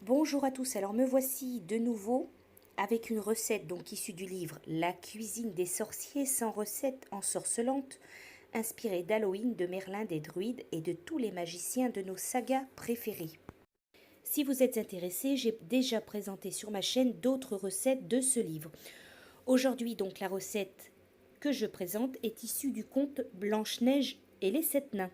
Bonjour à tous, alors me voici de nouveau avec une recette donc issue du livre La cuisine des sorciers sans recette ensorcelante, inspirée d'Halloween, de Merlin, des druides et de tous les magiciens de nos sagas préférées. Si vous êtes intéressé, j'ai déjà présenté sur ma chaîne d'autres recettes de ce livre. Aujourd'hui donc la recette que je présente est issue du conte Blanche-Neige et les 7 nains.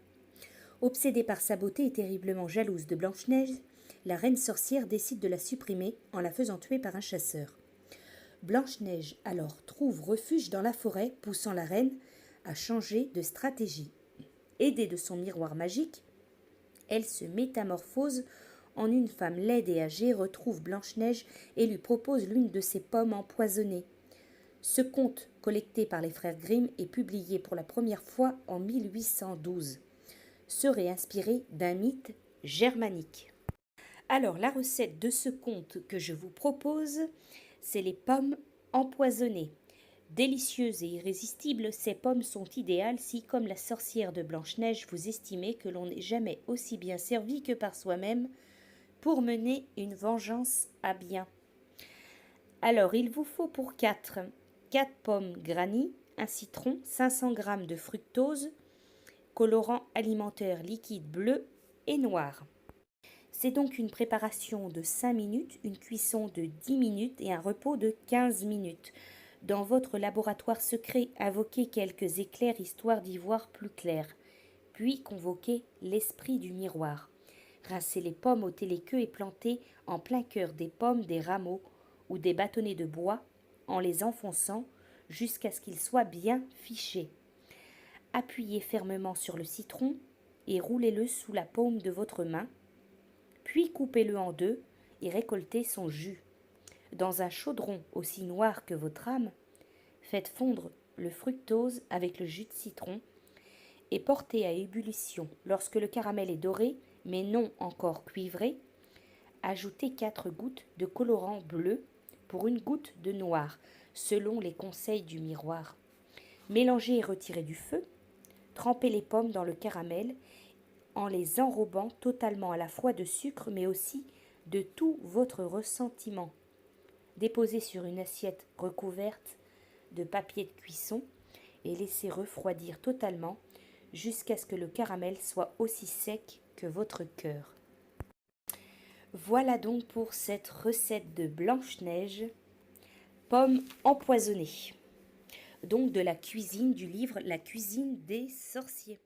Obsédée par sa beauté et terriblement jalouse de Blanche-Neige, la reine sorcière décide de la supprimer en la faisant tuer par un chasseur. Blanche-Neige alors trouve refuge dans la forêt, poussant la reine à changer de stratégie. Aidée de son miroir magique, elle se métamorphose en une femme laide et âgée, retrouve Blanche-Neige et lui propose l'une de ses pommes empoisonnées. Ce conte, collecté par les frères Grimm et publié pour la première fois en 1812, serait inspiré d'un mythe germanique. Alors, la recette de ce conte que je vous propose, c'est les pommes empoisonnées. Délicieuses et irrésistibles, ces pommes sont idéales si, comme la sorcière de Blanche-Neige, vous estimez que l'on n'est jamais aussi bien servi que par soi-même pour mener une vengeance à bien. Alors, il vous faut pour 4 pommes granny, un citron, 500 g de fructose, colorant alimentaire liquide bleu et noir. C'est donc une préparation de 5 minutes, une cuisson de 10 minutes et un repos de 15 minutes. Dans votre laboratoire secret, invoquez quelques éclairs histoire d'y voir plus clair. Puis convoquez l'esprit du miroir. Rincez les pommes, ôtez les queues et plantez en plein cœur des pommes des rameaux ou des bâtonnets de bois en les enfonçant jusqu'à ce qu'ils soient bien fichés. Appuyez fermement sur le citron et roulez-le sous la paume de votre main, puis coupez-le en deux et récoltez son jus. Dans un chaudron aussi noir que votre âme, faites fondre le fructose avec le jus de citron et portez à ébullition. Lorsque le caramel est doré, mais non encore cuivré, ajoutez 4 gouttes de colorant bleu pour une goutte de noir, selon les conseils du miroir. Mélangez et retirez du feu. Trempez les pommes dans le caramel en les enrobant totalement à la fois de sucre mais aussi de tout votre ressentiment. Déposez sur une assiette recouverte de papier de cuisson et laissez refroidir totalement jusqu'à ce que le caramel soit aussi sec que votre cœur. Voilà donc pour cette recette de Blanche-Neige, pommes empoisonnées. Donc de la cuisine du livre La cuisine des sorciers.